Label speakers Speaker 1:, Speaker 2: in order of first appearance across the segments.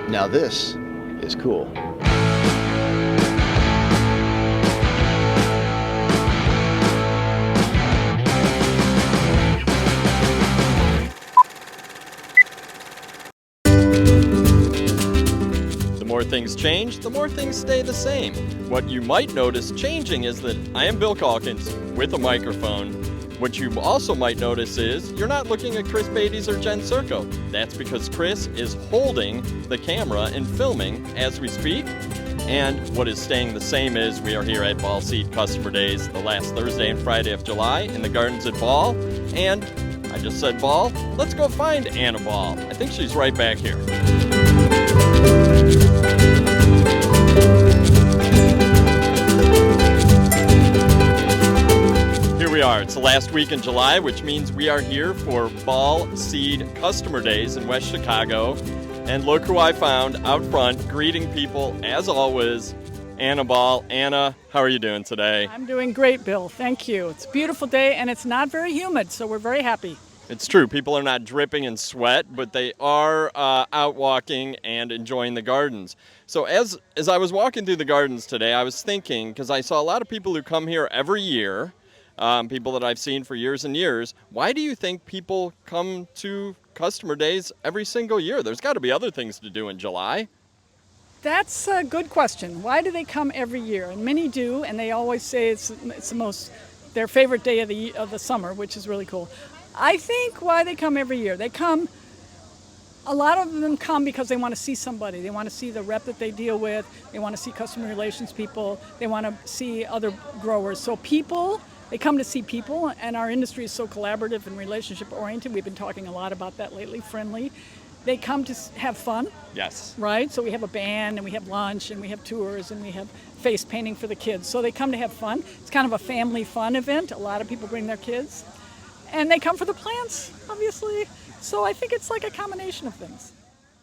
Speaker 1: Now this is cool.
Speaker 2: The more things change, the more things stay the same. What you might notice changing is that I am Bill Calkins with a microphone. What you also might notice is you're not looking at Chris Beatties or Jen Serco. That's because Chris is holding the camera and filming as we speak. And what is staying the same is we are here at Ball Seed Customer Days the last Thursday and Friday of July in the gardens at Ball. And I just said Ball. Let's go find Anna Ball. I think she's right back here. Here we are. It's the last week in July, which means we are here for Ball Seed Customer Days in West Chicago. And look who I found out front, greeting people, as always, Anna Ball. Anna, how are you doing today?
Speaker 3: I'm doing great, Bill. Thank you. It's a beautiful day, and it's not very humid, so we're very happy.
Speaker 2: It's true. People are not dripping in sweat, but they are out walking and enjoying the gardens. So as I was walking through the gardens today, I was thinking, because I saw a lot of people who come here every year, people that I've seen for years and years, why do you think people come to Customer Days every single year? There's got to be other things to do in July.
Speaker 3: That's a good question. Why do they come every year? And many do, and they always say it's their favorite day of the summer, which is really cool. I think why they come every year. A lot of them come because they want to see somebody. They want to see the rep that they deal with. They want to see customer relations people. They want to see other growers. So they come to see people, and our industry is so collaborative and relationship oriented. We've been talking a lot about that lately, friendly. They come to have fun.
Speaker 2: Yes.
Speaker 3: Right? So we have a band, and we have lunch, and we have tours, and we have face painting for the kids. So they come to have fun. It's kind of a family fun event. A lot of people bring their kids. And they come for the plants, obviously. So I think it's like a combination of things.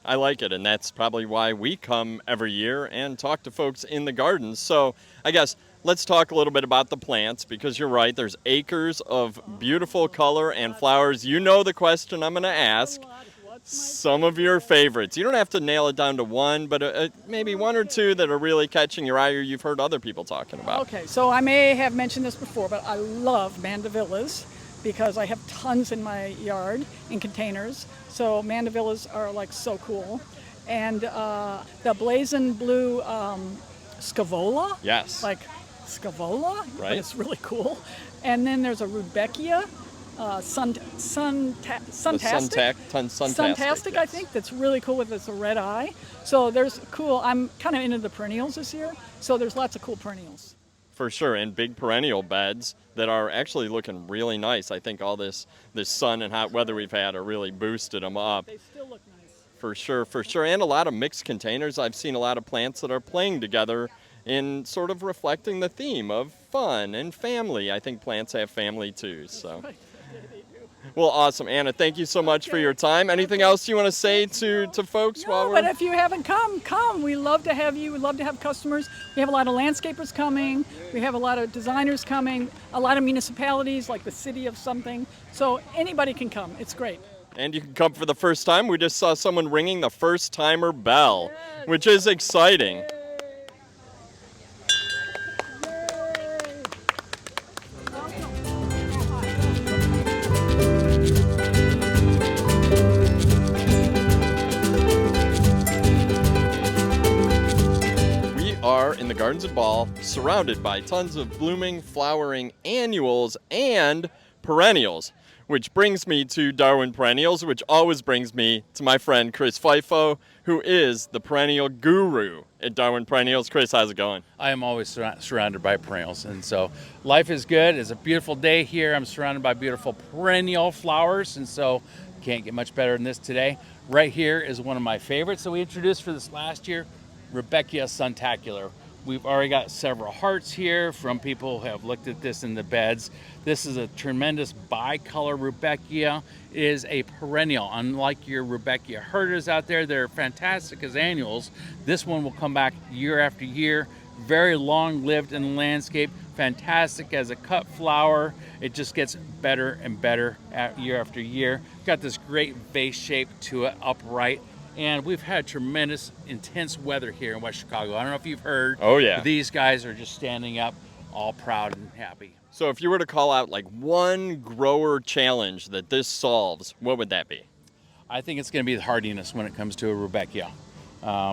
Speaker 2: I like it, and that's probably why we come every year and talk to folks in the gardens. So I guess let's talk a little bit about the plants, because you're right, there's acres of beautiful color and flowers. You know the question I'm going to ask. Some of your favorites. You don't have to nail it down to one, but maybe one or two that are really catching your eye or you've heard other people talking about.
Speaker 3: Okay, so I may have mentioned this before, but I love mandavillas because I have tons in my yard in containers. So mandavillas are like so cool. And the blazing blue scaevola.
Speaker 2: Yes.
Speaker 3: Like scaevola,
Speaker 2: right.
Speaker 3: But it's really cool. And then there's a rudbeckia, suntastic,
Speaker 2: yes.
Speaker 3: I think, that's really cool with its red eye. So there's cool, I'm kind of into the perennials this year, so there's lots of cool perennials.
Speaker 2: For sure, and big perennial beds that are actually looking really nice. I think all this sun and hot weather we've had are really boosted them up.
Speaker 3: They still look nice.
Speaker 2: For sure. And a lot of mixed containers. I've seen a lot of plants that are playing together in sort of reflecting the theme of fun and family. I think plants have family too, so.
Speaker 3: Right. They do.
Speaker 2: Well, awesome. Anna, thank you so much for your time. Anything else you want to say to folks while we're...
Speaker 3: but if you haven't come. We love to have you. We love to have customers. We have a lot of landscapers coming. We have a lot of designers coming. A lot of municipalities, like the city of something. So anybody can come. It's great.
Speaker 2: And you can come for the first time. We just saw someone ringing the first-timer bell, which is exciting. In the Gardens at Ball, surrounded by tons of blooming, flowering annuals and perennials, which brings me to Darwin Perennials, which always brings me to my friend Chris Fifo, who is the perennial guru at Darwin Perennials. Chris, how's it going?
Speaker 4: I am always surrounded by perennials, and so life is good. It's a beautiful day here. I'm surrounded by beautiful perennial flowers, and so can't get much better than this today. Right here is one of my favorites that we introduced for this last year, Rudbeckia suntacular. We've already got several hearts here from people who have looked at this in the beds. This is a tremendous bicolor Rudbeckia. It is a perennial. Unlike your Rudbeckia herders out there, they're fantastic as annuals. This one will come back year after year. Very long-lived in the landscape. Fantastic as a cut flower. It just gets better and better year after year. Got this great vase shape to it, upright. And we've had tremendous, intense weather here in West Chicago. I don't know if you've heard.
Speaker 2: Oh, yeah.
Speaker 4: But these guys are just standing up, all proud and happy.
Speaker 2: So if you were to call out like one grower challenge that this solves, what would that be?
Speaker 4: I think it's going to be the hardiness when it comes to a Rudbeckia.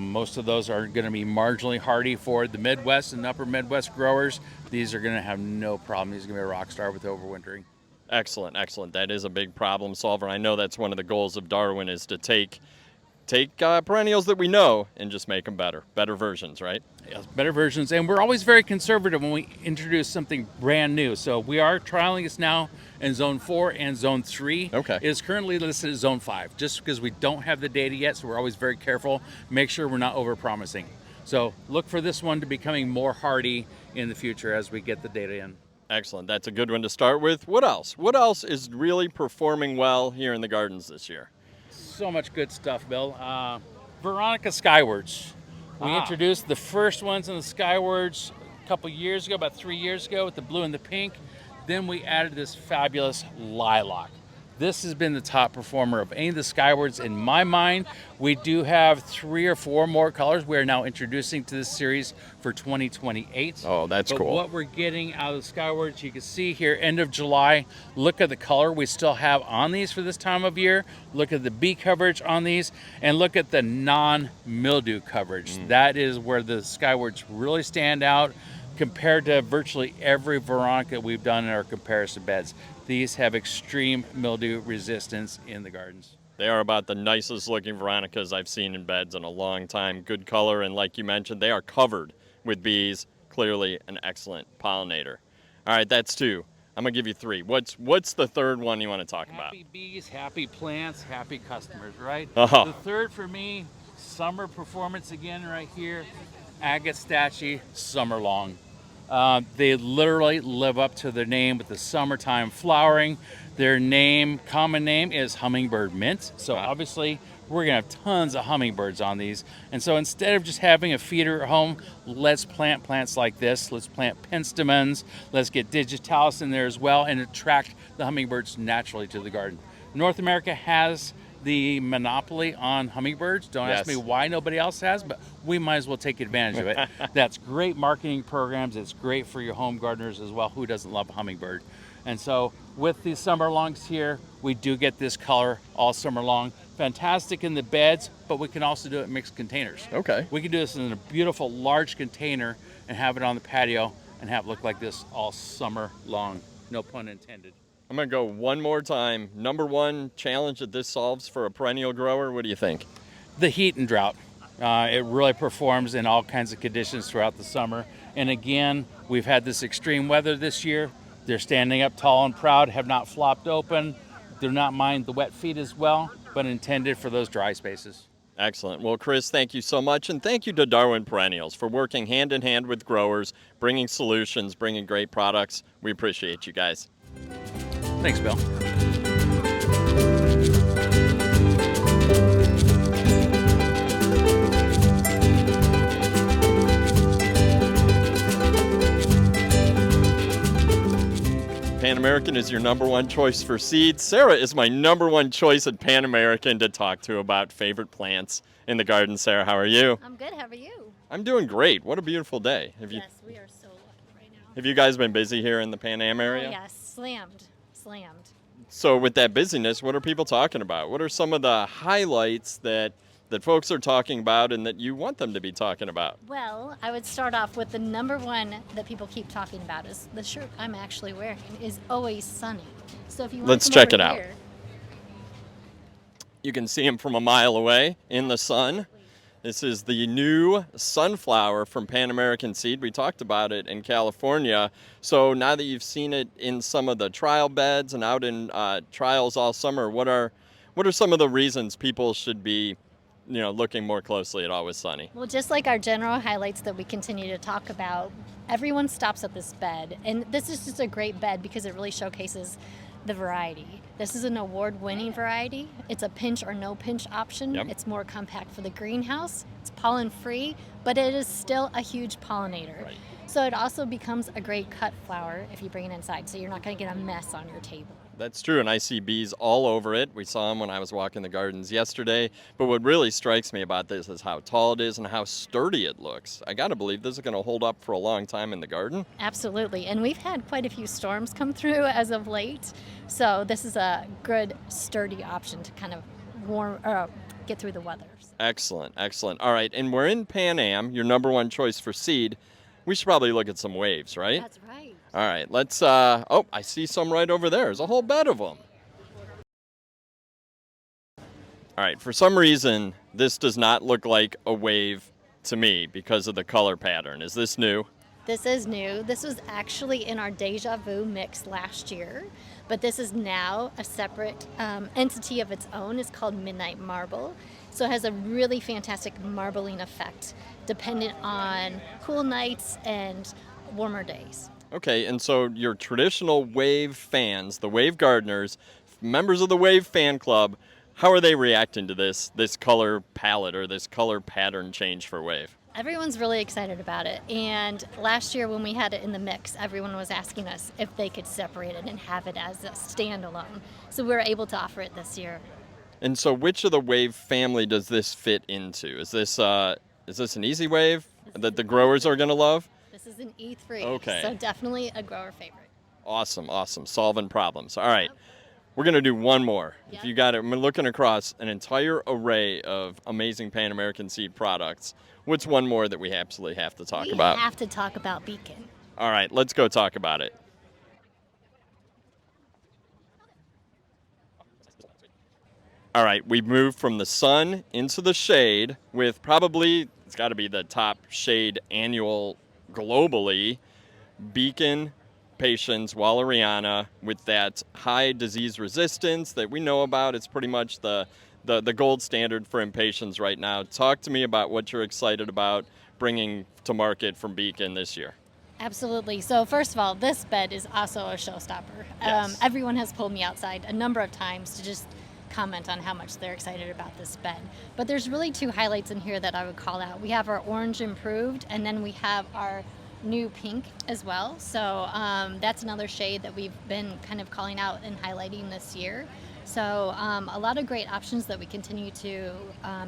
Speaker 4: Most of those are going to be marginally hardy for the Midwest and upper Midwest growers. These are going to have no problem. These are going to be a rock star with overwintering.
Speaker 2: Excellent, excellent. That is a big problem solver. I know that's one of the goals of Darwin is to take perennials that we know and just make them better versions, right?
Speaker 4: Yes, better versions. And we're always very conservative when we introduce something brand new. So we are trialing this now in Zone 4 and Zone 3.
Speaker 2: Okay.
Speaker 4: It is currently listed as Zone 5, just because we don't have the data yet, so we're always very careful. Make sure we're not over-promising. So look for this one to becoming more hardy in the future as we get the data in.
Speaker 2: Excellent. That's a good one to start with. What else? What else is really performing well here in the gardens this year?
Speaker 4: So much good stuff, Bill. Veronica Skywards. We introduced the first ones in the Skywards a couple years ago, about 3 years ago, with the blue and the pink. Then we added this fabulous lilac. This has been the top performer of any of the Skywards in my mind. We do have 3 or 4 more colors we are now introducing to this series for 2028.
Speaker 2: Oh, that's cool.
Speaker 4: What we're getting out of the Skywards, you can see here, end of July, look at the color we still have on these for this time of year. Look at the bee coverage on these, and look at the non-mildew coverage. That is where the Skywards really stand out compared to virtually every Veronica we've done in our comparison beds. These have extreme mildew resistance in the gardens.
Speaker 2: They are about the nicest looking Veronicas I've seen in beds in a long time. Good color, and like you mentioned, they are covered with bees. Clearly an excellent pollinator. All right, that's 2. I'm gonna give you 3. What's the third one you want to talk about?
Speaker 4: Happy bees, happy plants, happy customers, right?
Speaker 2: Uh-huh.
Speaker 4: The third for me, summer performance again right here, Agate stachyi, summer long. They literally live up to their name with the summertime flowering. Their common name is hummingbird mint. So obviously we're gonna have tons of hummingbirds on these. And so instead of just having a feeder at home, let's plant plants like this. Let's plant penstemons. Let's get digitalis in there as well and attract the hummingbirds naturally to the garden. North America has the monopoly on hummingbirds. Don't ask me why nobody else has, but we might as well take advantage of it. That's great marketing programs. It's great for your home gardeners as well. Who doesn't love a hummingbird? And so with these summer longs here, we do get this color all summer long. Fantastic in the beds, but we can also do it in mixed containers.
Speaker 2: Okay.
Speaker 4: We can do this in a beautiful large container and have it on the patio and have it look like this all summer long. No pun intended.
Speaker 2: I'm gonna go one more time. Number 1 challenge that this solves for a perennial grower, what do you think?
Speaker 4: The heat and drought. It really performs in all kinds of conditions throughout the summer. And again, we've had this extreme weather this year. They're standing up tall and proud, have not flopped open. Do not mind the wet feet as well, but intended for those dry spaces.
Speaker 2: Excellent. Well, Chris, thank you so much. And thank you to Darwin Perennials for working hand in hand with growers, bringing solutions, bringing great products. We appreciate you guys.
Speaker 4: Thanks, Bill.
Speaker 2: Pan American is your number 1 choice for seeds. Sarah is my number 1 choice at Pan American to talk to about favorite plants in the garden. Sarah, how are you?
Speaker 5: I'm good. How are you?
Speaker 2: I'm doing great. What a beautiful day.
Speaker 5: Yes, we are so lucky right now.
Speaker 2: Have you guys been busy here in the Pan Am area?
Speaker 5: Oh, yes, slammed.
Speaker 2: So with that busyness, what are people talking about? What are some of the highlights that folks are talking about and that you want them to be talking about?
Speaker 5: Well, I would start off with the number 1 that people keep talking about is the shirt I'm actually wearing is Always Sunny. So if you want
Speaker 2: Let's
Speaker 5: to come
Speaker 2: check
Speaker 5: over
Speaker 2: it out.
Speaker 5: here,
Speaker 2: You can see them from a mile away in the sun. This is the new sunflower from Pan American Seed. We talked about it in California. So now that you've seen it in some of the trial beds and out in trials all summer, what are some of the reasons people should be looking more closely at Always Sunny?
Speaker 5: Well, just like our general highlights that we continue to talk about, everyone stops at this bed. And this is just a great bed because it really showcases the variety. This is an award-winning variety. It's a pinch or no pinch option.
Speaker 2: Yep.
Speaker 5: It's more compact for the greenhouse. It's pollen-free, but it is still a huge pollinator.
Speaker 2: Right.
Speaker 5: So it also becomes a great cut flower if you bring it inside, so you're not going to get a mess on your table.
Speaker 2: That's true, and I see bees all over it. We saw them when I was walking the gardens yesterday. But what really strikes me about this is how tall it is and how sturdy it looks. I gotta believe this is gonna hold up for a long time in the garden.
Speaker 5: Absolutely. And we've had quite a few storms come through as of late. So this is a good, sturdy option to kind of get through the weathers.
Speaker 2: Excellent, excellent. All right, and we're in Pan Am, your number one choice for seed. We should probably look at some waves, right?
Speaker 5: That's right.
Speaker 2: All right, let's, oh, I see some right over there. There's a whole bed of them. All right, for some reason, this does not look like a wave to me because of the color pattern. Is this new?
Speaker 5: This is new. This was actually in our Deja Vu mix last year, but this is now a separate entity of its own. It's called Midnight Marble. So it has a really fantastic marbling effect dependent on cool nights and warmer days.
Speaker 2: Okay, and so your traditional wave fans, the wave gardeners, members of the wave fan club, how are they reacting to this color palette or this color pattern change for wave?
Speaker 5: Everyone's really excited about it. And last year when we had it in the mix, everyone was asking us if they could separate it and have it as a standalone. So we were able to offer it this year.
Speaker 2: And so which of the wave family does this fit into? Is this an easy wave that the growers are going to love?
Speaker 5: This is an E3,
Speaker 2: Okay.
Speaker 5: so definitely a grower favorite.
Speaker 2: Awesome, awesome. Solving problems. All right. We're going to do one more.
Speaker 5: Yep.
Speaker 2: If you got it, I'm looking across an entire array of amazing Pan American seed products. What's one more that we absolutely have to talk about?
Speaker 5: We have to talk about Beacon.
Speaker 2: All right, let's go talk about it. All right, we've moved from the sun into the shade with probably, it's got to be the top shade annual globally, Beacon Patiens Walleriana, with that high disease resistance that we know about. It's pretty much the gold standard for impatiens right now. Talk to me about what you're excited about bringing to market from Beacon this year.
Speaker 5: Absolutely. So first of all, this bed is also a showstopper.
Speaker 2: Yes.
Speaker 5: Everyone has pulled me outside a number of times to just comment on how much they're excited about this bed. But there's really two highlights in here that I would call out. We have our orange improved, and then we have our new pink as well. So that's another shade that we've been kind of calling out and highlighting this year. So a lot of great options that we continue to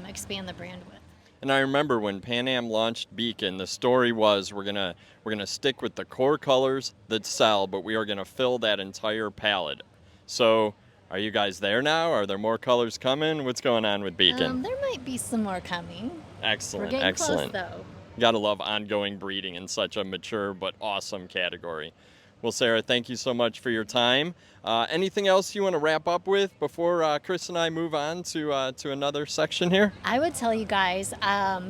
Speaker 5: expand the brand with.
Speaker 2: And I remember when Pan Am launched Beacon, the story was we're gonna stick with the core colors that sell, but we are gonna fill that entire palette. So are you guys there now? Are there more colors coming? What's going on with Beacon?
Speaker 5: There might be some more coming.
Speaker 2: Excellent,
Speaker 5: We're getting
Speaker 2: excellent.
Speaker 5: close though.
Speaker 2: Gotta love ongoing breeding in such a mature but awesome category. Well, Sarah, thank you so much for your time. Anything else you want to wrap up with before Chris and I move on to another section here?
Speaker 5: I would tell you guys,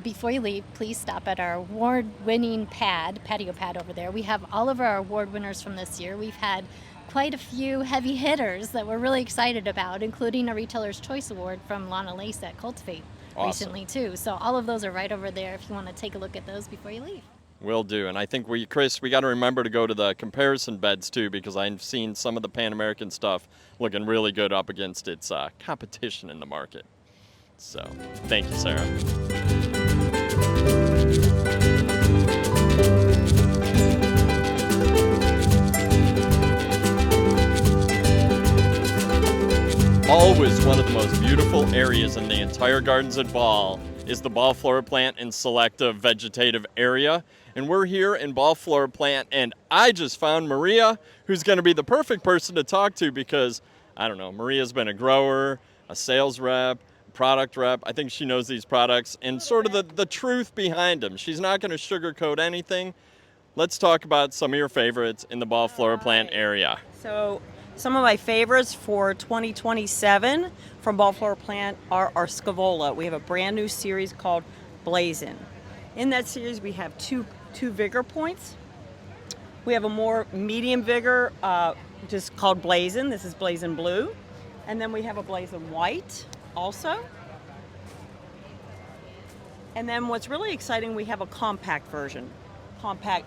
Speaker 5: before you leave, please stop at our award-winning patio pad over there. We have all of our award winners from this year. We've had quite a few heavy hitters that we're really excited about, including a Retailer's Choice Award from Lana Lace at Cultivate recently too. So all of those are right over there if you want to take a look at those before you leave.
Speaker 2: Will do. And I think Chris, we got to remember to go to the comparison beds too, because I've seen some of the Pan American stuff looking really good up against its competition in the market. So thank you, Sarah. Always one of the most beautiful areas in the entire Gardens at Ball is the Ball FloraPlant and Selecta vegetative area. And we're here in Ball FloraPlant, and I just found Maria, who's going to be the perfect person to talk to because, I don't know, Maria's been a grower, a sales rep, product rep. I think she knows these products and sort of the truth behind them. She's not going to sugarcoat anything. Let's talk about some of your favorites in the Ball FloraPlant area.
Speaker 6: So some of my favorites for 2027 from Ball FloraPlant are our Scaevola. We have a brand new series called Blazin'. In that series, we have two vigor points. We have a more medium vigor, just called Blazin'. This is Blazin' Blue. And then we have a Blazin' White also. And then what's really exciting, we have a compact version,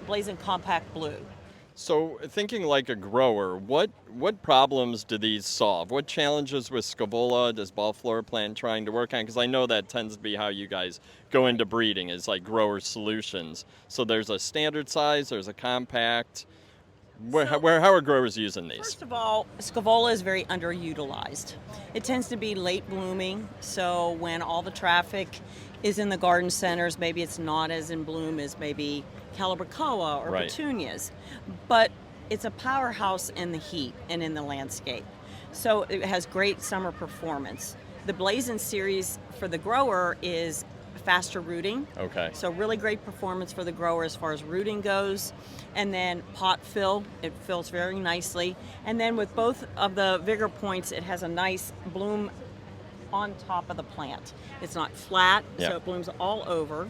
Speaker 6: Blazin' Compact Blue.
Speaker 2: So thinking like a grower, what problems do these solve? What challenges with Scaevola does Ball FloraPlant trying to work on? Because I know that tends to be how you guys go into breeding, is like grower solutions. So there's a standard size, there's a compact. How are growers using these?
Speaker 6: First of all, Scaevola is very underutilized. It tends to be late blooming, so when all the traffic is in the garden centers, maybe it's not as in bloom as maybe Calibrachoa or
Speaker 2: Right.
Speaker 6: petunias. But it's a powerhouse in the heat and in the landscape. So it has great summer performance. The Blazin series for the grower is faster rooting.
Speaker 2: Okay.
Speaker 6: So really great performance for the grower as far as rooting goes. And then pot fill, it fills very nicely. And then with both of the vigor points, it has a nice bloom on top of the plant. It's not flat,
Speaker 2: Yeah.
Speaker 6: so it blooms all over.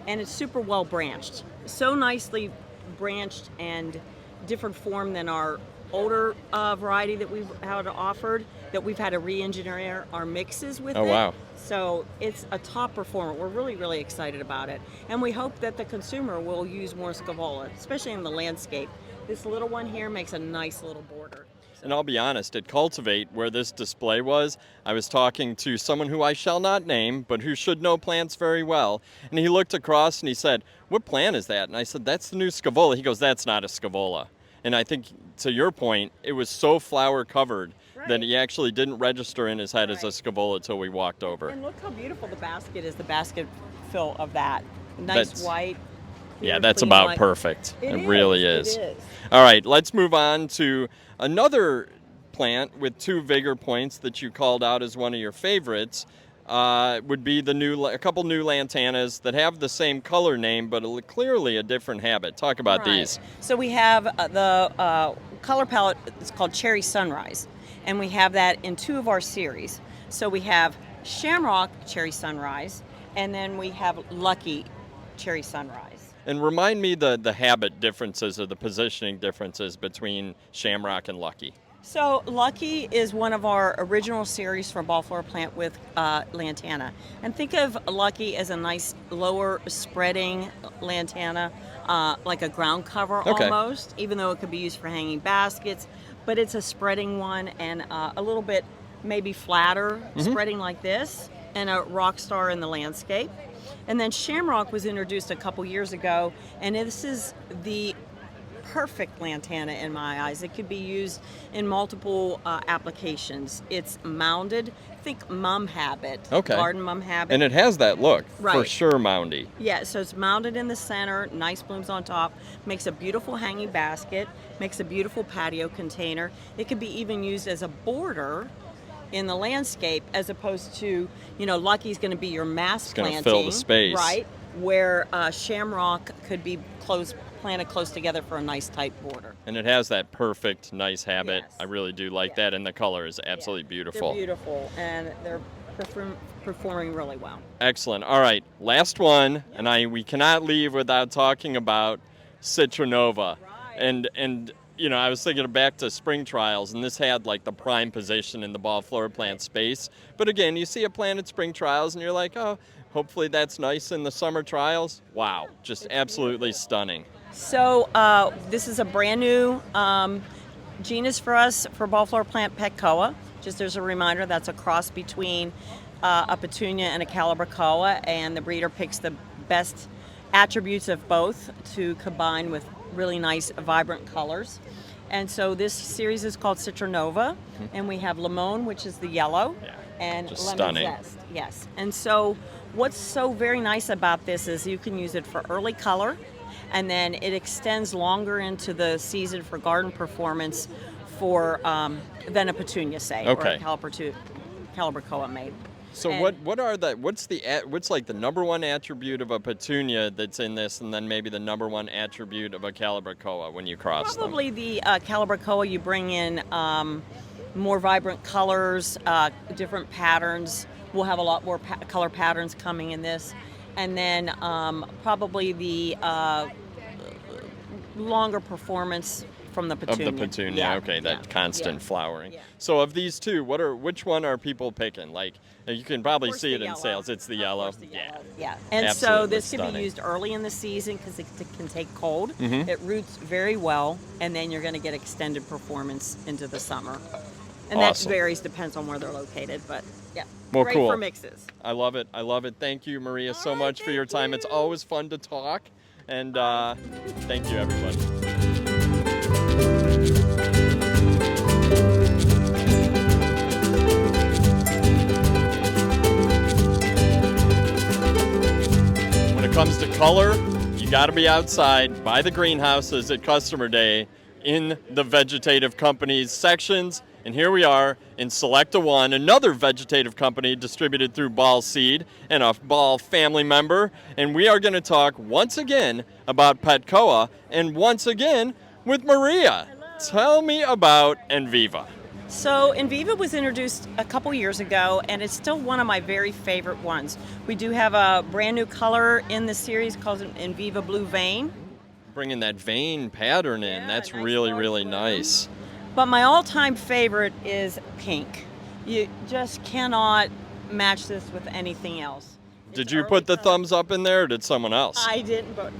Speaker 6: And it's super well branched. So nicely branched and different form than our older variety that we've had offered, that we've had to re-engineer our mixes with
Speaker 2: Oh,
Speaker 6: it.
Speaker 2: wow.
Speaker 6: So it's a top performer. We're really, really excited about it. And we hope that the consumer will use more Scaevola, especially in the landscape. This little one here makes a nice little border.
Speaker 2: And I'll be honest, at Cultivate, where this display was, I was talking to someone who I shall not name, but who should know plants very well. And he looked across and he said, "What plant is that?" And I said, "That's the new Scaevola." He goes, "That's not a Scaevola." And I think, to your point, it was so flower covered that
Speaker 6: Right.
Speaker 2: he actually didn't register in his head as a
Speaker 6: Right.
Speaker 2: Scaevola till we walked over.
Speaker 6: And look how beautiful the basket is, the basket fill of that. Nice
Speaker 2: That's-
Speaker 6: white.
Speaker 2: Yeah,
Speaker 6: clear,
Speaker 2: that's
Speaker 6: clean
Speaker 2: about
Speaker 6: white.
Speaker 2: perfect.
Speaker 6: It
Speaker 2: really
Speaker 6: is,
Speaker 2: is.
Speaker 6: it is.
Speaker 2: All right, let's move on to another plant with 2 vigor points that you called out as one of your favorites. Would be a couple new lantanas that have the same color name, but clearly a different habit. Talk about
Speaker 6: Right.
Speaker 2: these.
Speaker 6: So we have the color palette, it's called Cherry Sunrise, and we have that in 2 of our series. So we have Shamrock Cherry Sunrise, and then we have Lucky Cherry Sunrise.
Speaker 2: And remind me the habit differences or the positioning differences between Shamrock and Lucky.
Speaker 6: So Lucky is one of our original series from FloraPlant with lantana. And think of Lucky as a nice lower spreading lantana, like a ground cover
Speaker 2: Okay.
Speaker 6: almost, even though it could be used for hanging baskets. But it's a spreading one and a little bit maybe flatter, spreading like this, and a rock star in the landscape. And then Shamrock was introduced a couple years ago, and this is the perfect lantana in my eyes. It could be used in multiple applications. It's mounded. Think mum habit.
Speaker 2: Okay.
Speaker 6: Garden mum habit.
Speaker 2: And it has that look, for
Speaker 6: Right.
Speaker 2: sure, moundy.
Speaker 6: Yeah, so it's mounded in the center, nice blooms on top, makes a beautiful hanging basket, makes a beautiful patio container. It could be even used as a border in the landscape as opposed to, Lucky's going to be your mass
Speaker 2: gonna
Speaker 6: planting.
Speaker 2: fill the space.
Speaker 6: Right, where Shamrock could be planted close together for a nice tight border.
Speaker 2: And it has that perfect, nice habit.
Speaker 6: Yes.
Speaker 2: I really do like
Speaker 6: Yeah.
Speaker 2: that, and the color is absolutely beautiful.
Speaker 6: They're beautiful, and they're performing really well.
Speaker 2: Excellent. All right, last one, and we cannot leave without talking about Citronova.
Speaker 6: Right.
Speaker 2: And I was thinking back to spring trials, and this had like the prime position in the ball floor plant space. But again, you see a plant at spring trials, and you're like, oh, hopefully that's nice in the summer trials. Wow, just absolutely stunning.
Speaker 6: So this is a brand new genus for us for ball floor plant Petcoa. Just as a reminder, that's a cross between a petunia and a Calibrachoa, and the breeder picks the best attributes of both to combine with really nice, vibrant colors. And so this series is called Citronova, and we have Limon, which is the yellow,
Speaker 2: Yeah,
Speaker 6: and
Speaker 2: just
Speaker 6: lemon
Speaker 2: stunning.
Speaker 6: zest. Yes. And so what's so very nice about this is you can use it for early color, and then it extends longer into the season for garden performance for than a petunia, say,
Speaker 2: Okay.
Speaker 6: or a Calibrachoa made.
Speaker 2: So
Speaker 6: And-
Speaker 2: what's like the number one attribute of a petunia that's in this, and then maybe the number one attribute of a Calibrachoa when you cross them?
Speaker 6: Probably the Calibrachoa, you bring in more vibrant colors, different patterns. We'll have a lot more color patterns coming in this. And then probably the longer performance from the
Speaker 2: Of
Speaker 6: petunia.
Speaker 2: the petunia,
Speaker 6: Yeah,
Speaker 2: okay, that
Speaker 6: yeah,
Speaker 2: constant
Speaker 6: yeah.
Speaker 2: flowering.
Speaker 6: Yeah.
Speaker 2: So of these two, which one are people picking? Like, you can probably
Speaker 6: Of course
Speaker 2: see
Speaker 6: the
Speaker 2: it in
Speaker 6: yellow.
Speaker 2: sales. It's the
Speaker 6: Of
Speaker 2: yellow.
Speaker 6: course the
Speaker 2: Yeah.
Speaker 6: yellow. Yeah. And so
Speaker 2: Absolutely
Speaker 6: this can be
Speaker 2: stunning.
Speaker 6: used early in the season because it can take cold.
Speaker 2: Mhm.
Speaker 6: It roots very well, and then you're going to get extended performance into the summer. And that
Speaker 2: Awesome.
Speaker 6: varies, depends on where they're located, but yeah.
Speaker 2: Well,
Speaker 6: great
Speaker 2: cool.
Speaker 6: for mixes.
Speaker 2: I love it. I love it. Thank you, Maria, so
Speaker 6: All right,
Speaker 2: much for your
Speaker 6: thank
Speaker 2: time. It's
Speaker 6: you.
Speaker 2: always fun to talk. And thank you, everybody. comes to color, you got to be outside by the greenhouses at Customer Day in the vegetative companies sections. And here we are in Selecta One, another vegetative company distributed through Ball Seed and a Ball family member. And we are going to talk once again about Petcoa and once again with Maria. Tell me about Enviva.
Speaker 6: So Enviva was introduced a couple years ago, and it's still one of my very favorite ones. We do have a brand new color in the series called Enviva Blue Vein.
Speaker 2: Bringing that vein pattern in,
Speaker 6: Yeah,
Speaker 2: that's
Speaker 6: nice
Speaker 2: really,
Speaker 6: large
Speaker 2: really
Speaker 6: bloom.
Speaker 2: nice.
Speaker 6: But my all-time favorite is pink. You just cannot match this with anything else.
Speaker 2: Did
Speaker 6: It's
Speaker 2: you
Speaker 6: early
Speaker 2: put the
Speaker 6: color.
Speaker 2: thumbs up in there, or did someone else?
Speaker 6: I didn't, but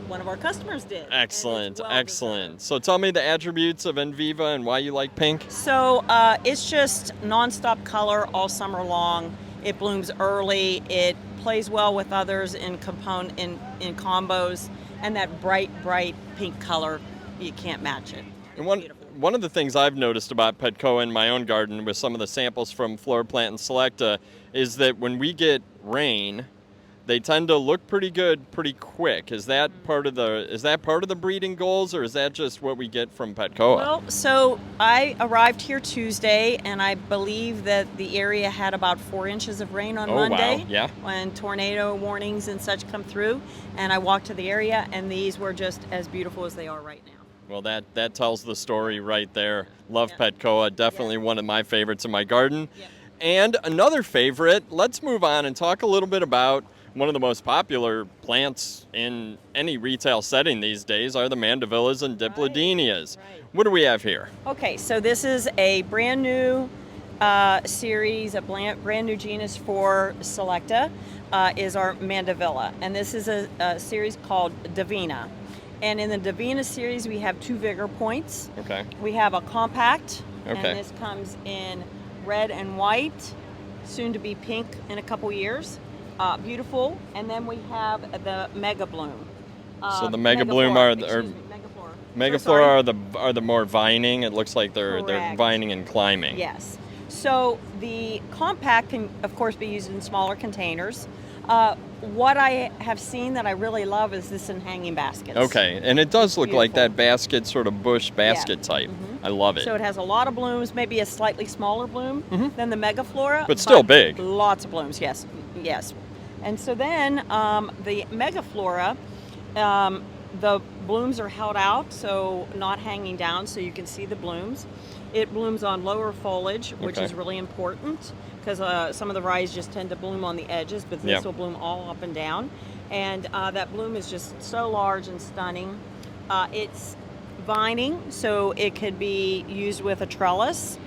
Speaker 6: one of our customers did. and it's
Speaker 2: Excellent,
Speaker 6: well
Speaker 2: excellent.
Speaker 6: deserved.
Speaker 2: So tell me the attributes of Enviva and why you like pink.
Speaker 6: So it's just non-stop color all summer long. It blooms early. It plays well with others in combos, and that bright pink color, you can't match it.
Speaker 2: And
Speaker 6: It's beautiful.
Speaker 2: one of the things I've noticed about Petcoa in my own garden with some of the samples from FloraPlant and Selecta is that when we get rain, they tend to look pretty good pretty quick. Is that part of the breeding goals, or is that just what we get from Petcoa?
Speaker 6: Well, so I arrived here Tuesday, and I believe that the area had about 4 inches of rain on
Speaker 2: Oh,
Speaker 6: Monday.
Speaker 2: wow. Yeah.
Speaker 6: When tornado warnings and such come through, and I walked to the area, and these were just as beautiful as they are right now.
Speaker 2: Well, that tells the story right there. Love
Speaker 6: Yeah.
Speaker 2: Petcoa, definitely one of my favorites in my garden.
Speaker 6: Yeah.
Speaker 2: And another favorite, let's move on and talk a little bit about one of the most popular plants in any retail setting these days are the mandevillas and dipladenias.
Speaker 6: right.
Speaker 2: What do we have here?
Speaker 6: Okay, so this is a brand new series, a brand new genus for Selecta, is our mandevilla. And this is a series called Divina. And in the Divina series, we have 2 vigor points.
Speaker 2: Okay.
Speaker 6: We have a compact,
Speaker 2: Okay.
Speaker 6: and this comes in red and white, soon to be pink in a couple years. Beautiful. And then we have the mega bloom.
Speaker 2: So the mega bloom are
Speaker 6: Megaflora.
Speaker 2: megaflora are the more vining. It looks like they're
Speaker 6: Correct.
Speaker 2: vining and climbing.
Speaker 6: Yes. So the compact can, of course, be used in smaller containers. What I have seen that I really love is this in hanging baskets.
Speaker 2: Okay, and it does look like
Speaker 6: Beautiful.
Speaker 2: that basket, sort of bush basket type. I love it.
Speaker 6: So it has a lot of blooms, maybe a slightly smaller bloom than the megaflora.
Speaker 2: But still big.
Speaker 6: Lots of blooms, yes. Yes. And so then the megaflora, the blooms are held out, so not hanging down, so you can see the blooms. It blooms on lower foliage, which
Speaker 2: Okay.
Speaker 6: is really important because some of the varieties just tend to bloom on the edges, but this
Speaker 2: Yeah.
Speaker 6: will bloom all up and down. And that bloom is just so large and stunning. It's vining, so it could be used with a trellis.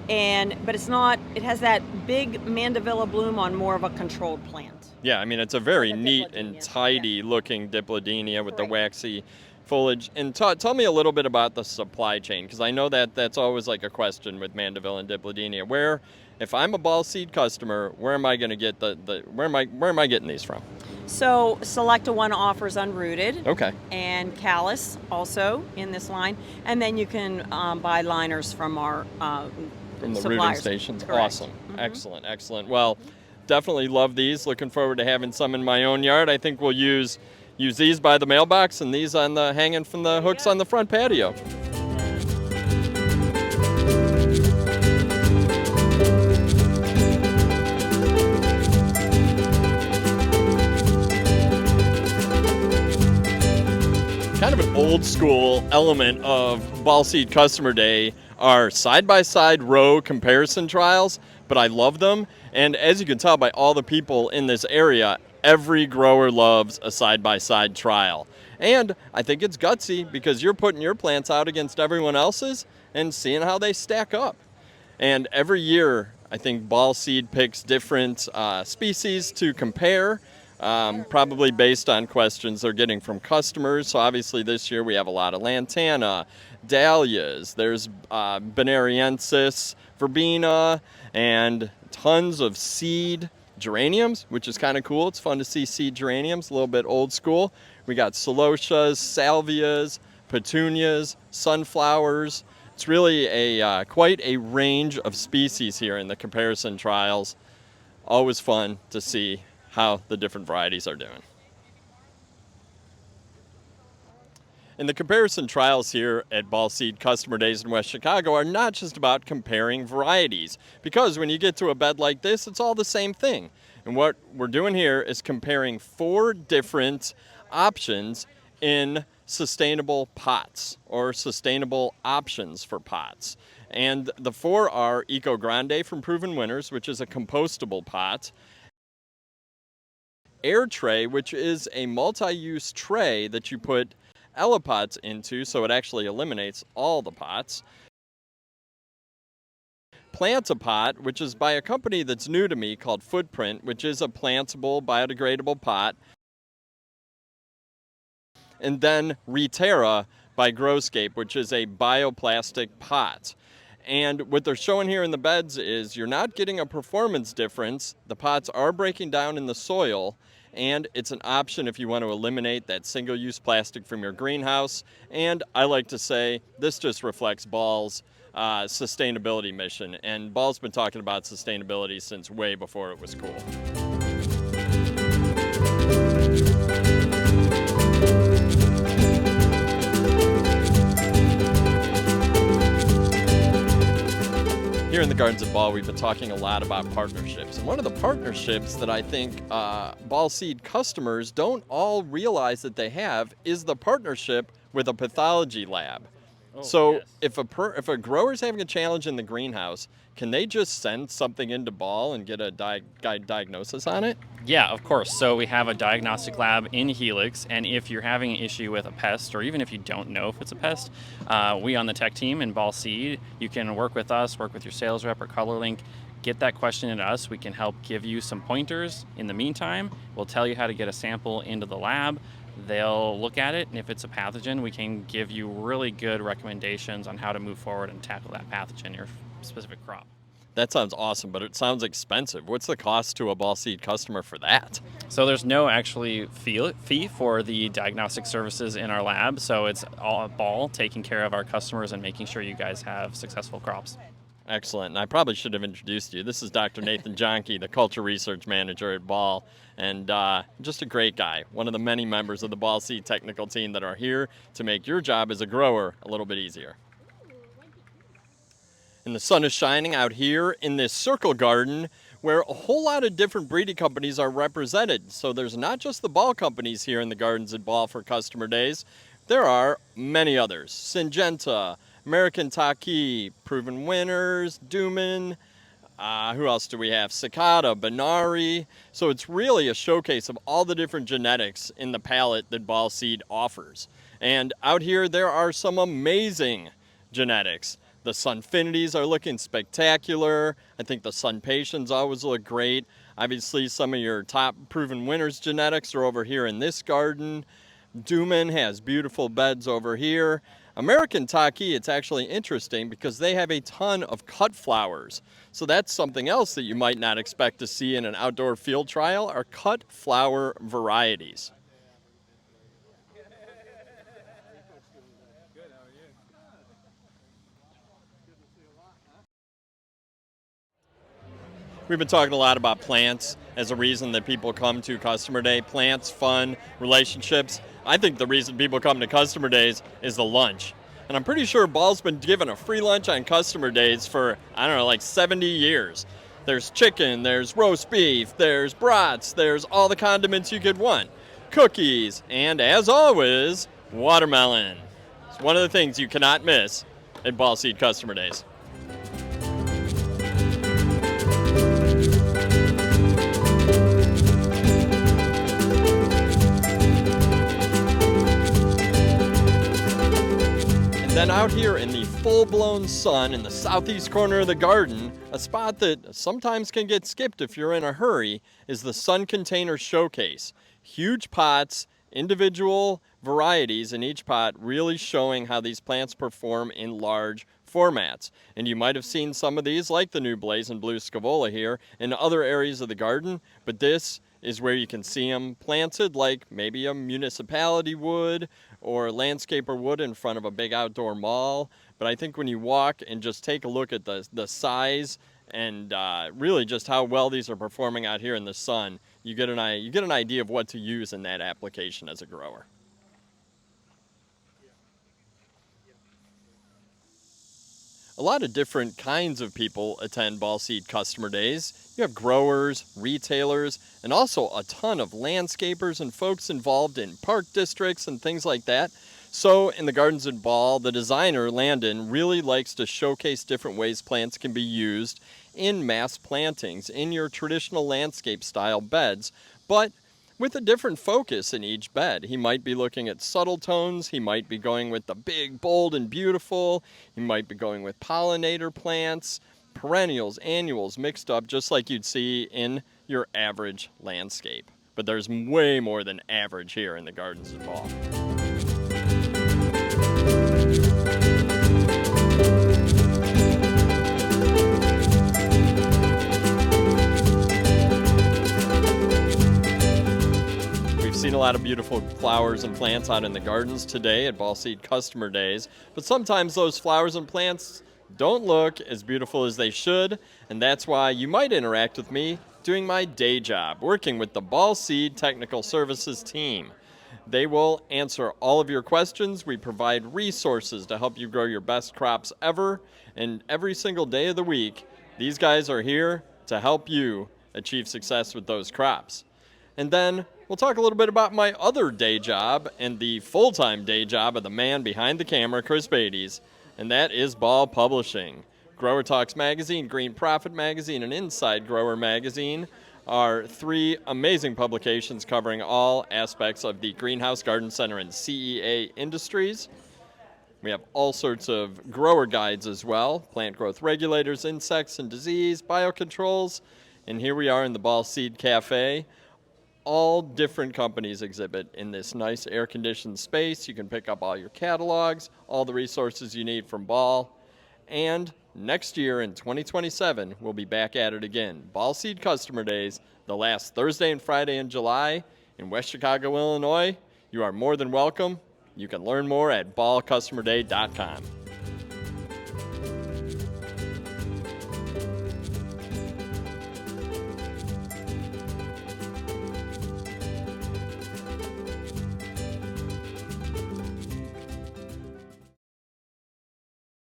Speaker 6: But it's not, it has that big mandevilla bloom on more of a controlled plant.
Speaker 2: Yeah, I mean, it's a very
Speaker 6: Like a
Speaker 2: neat and
Speaker 6: dipladenia,
Speaker 2: tidy looking dipladenia with the
Speaker 6: Correct.
Speaker 2: waxy foliage. And tell me a little bit about the supply chain, because I know that that's always like a question with mandevilla and dipladenia. Where, if I'm a Ball Seed customer, where am I going to get where am I getting these from?
Speaker 6: So Selecta One offers unrooted
Speaker 2: Okay.
Speaker 6: and callus also in this line. And then you can buy liners from our
Speaker 2: From the rooting
Speaker 6: suppliers.
Speaker 2: stations.
Speaker 6: Correct.
Speaker 2: Awesome. Excellent, excellent. Well, definitely love these. Looking forward to having some in my own yard. I think we'll use these by the mailbox and these on the hanging from the hooks on the front patio. Kind of an old school element of Ball Seed Customer Day are side-by-side row comparison trials, but I love them. And as you can tell by all the people in this area, every grower loves a side-by-side trial. And I think it's gutsy because you're putting your plants out against everyone else's and seeing how they stack up. And every year, I think Ball Seed picks different species to compare. Probably based on questions they're getting from customers. So obviously this year we have a lot of lantana, dahlias, there's Bonariensis, verbena, and tons of seed geraniums, which is kind of cool. It's fun to see seed geraniums, a little bit old school. We got celotias, salvias, petunias, sunflowers. It's really a quite a range of species here in the comparison trials. Always fun to see how the different varieties are doing. And the comparison trials here at Ball Seed Customer Days in West Chicago are not just about comparing varieties, because when you get to a bed like this, it's all the same thing. And what we're doing here is comparing 4 different options in sustainable pots, or sustainable options for pots. And the 4 are Eco Grande from Proven Winners, which is a compostable pot; Air Tray, which is a multi-use tray that you put Pots into, so it actually eliminates all the pots; Plant-A-Pot, which is by a company that's new to me called Footprint, which is a plantable, biodegradable pot; and then Reterra by Growscape, which is a bioplastic pot. And what they're showing here in the beds is you're not getting a performance difference. The pots are breaking down in the soil, and it's an option if you want to eliminate that single-use plastic from your greenhouse. And I like to say this just reflects Ball's sustainability mission. And Ball's been talking about sustainability since way before it was cool. Here in the Gardens at Ball, we've been talking a lot about partnerships. And one of the partnerships that I think Ball Seed customers don't all realize that they have is the partnership with a pathology lab. So
Speaker 4: yes.
Speaker 2: if a grower's having a challenge in the greenhouse, can they just send something into Ball and get a diagnosis on it?
Speaker 7: Yeah, of course. So we have a diagnostic lab in Helix, and if you're having an issue with a pest, or even if you don't know if it's a pest, we on the tech team in Ball Seed, you can work with us, work with your sales rep or ColorLink, get that question into us. We can help give you some pointers. In the meantime, we'll tell you how to get a sample into the lab. They'll look at it, and if it's a pathogen, we can give you really good recommendations on how to move forward and tackle that pathogen in your specific crop.
Speaker 2: That sounds awesome, but it sounds expensive. What's the cost to a Ball Seed customer for that?
Speaker 7: So there's no actually fee for the diagnostic services in our lab, so it's all Ball taking care of our customers and making sure you guys have successful crops.
Speaker 2: Excellent. And I probably should have introduced you. This is Dr. Nathan Johnke, the Culture Research Manager at Ball, and just a great guy. One of the many members of the Ball Seed technical team that are here to make your job as a grower a little bit easier. And the sun is shining out here in this circle garden where a whole lot of different breeding companies are represented. So there's not just the Ball companies here in the Gardens at Ball for Customer Days. There are many others. Syngenta, American Taki, Proven Winners, Duman, who else do we have? Cicada, Benari. So it's really a showcase of all the different genetics in the palette that Ball Seed offers. And out here there are some amazing genetics. The Sunfinities are looking spectacular. I think the Sun Patients always look great. Obviously some of your top Proven Winners genetics are over here in this garden. Duman has beautiful beds over here. American Taki, it's actually interesting because they have a ton of cut flowers. So that's something else that you might not expect to see in an outdoor field trial, are cut flower varieties. We've been talking a lot about plants as a reason that people come to Customer Day. Plants, fun, relationships. I think the reason people come to Customer Days is the lunch. And I'm pretty sure Ball's been given a free lunch on Customer Days for, I don't know, like 70 years. There's chicken, there's roast beef, there's brats, there's all the condiments you could want. Cookies, and as always, watermelon. It's one of the things you cannot miss at Ball Seed Customer Days. Then out here in the full-blown sun in the southeast corner of the garden, a spot that sometimes can get skipped if you're in a hurry, is the Sun Container Showcase. Huge pots, individual varieties in each pot, really showing how these plants perform in large formats. And you might have seen some of these, like the new Blazing Blue Scaevola here, in other areas of the garden, but this is where you can see them planted like maybe a municipality would or landscaper would in front of a big outdoor mall. But I think when you walk and just take a look at the size and really just how well these are performing out here in the sun, you get an idea of what to use in that application as a grower. a lot of different kinds of people attend Ball Seed Customer Days. You have growers, retailers, and also a ton of landscapers and folks involved in park districts and things like that. So in the Gardens at Ball, the designer, Landon, really likes to showcase different ways plants can be used in mass plantings, in your traditional landscape style beds, but with a different focus in each bed. He might be looking at subtle tones, he might be going with the big, bold, and beautiful, he might be going with pollinator plants, perennials, annuals mixed up just like you'd see in your average landscape. But there's way more than average here in the Gardens at Ball. Seen a lot of beautiful flowers and plants out in the gardens today at Ball Seed Customer Days, but sometimes those flowers and plants don't look as beautiful as they should, and that's why you might interact with me doing my day job, working with the Ball Seed Technical Services team. They will answer all of your questions. We provide resources to help you grow your best crops ever, and every single day of the week, these guys are here to help you achieve success with those crops. And then we'll talk a little bit about my other day job and the full-time day job of the man behind the camera, Chris Beatties, and that is Ball Publishing. GrowerTalks Magazine, Green Profit Magazine, and Inside Grower Magazine are three amazing publications covering all aspects of the greenhouse, garden center, and CEA industries. We have all sorts of grower guides as well, plant growth regulators, insects and disease, biocontrols, and here we are in the Ball Seed Cafe. All different companies exhibit in this nice air-conditioned space. You can pick up all your catalogs, all the resources you need from Ball. And next year in 2027, we'll be back at it again. Ball Seed Customer Days, the last Thursday and Friday in July in West Chicago, Illinois. You are more than welcome. You can learn more at ballcustomerday.com.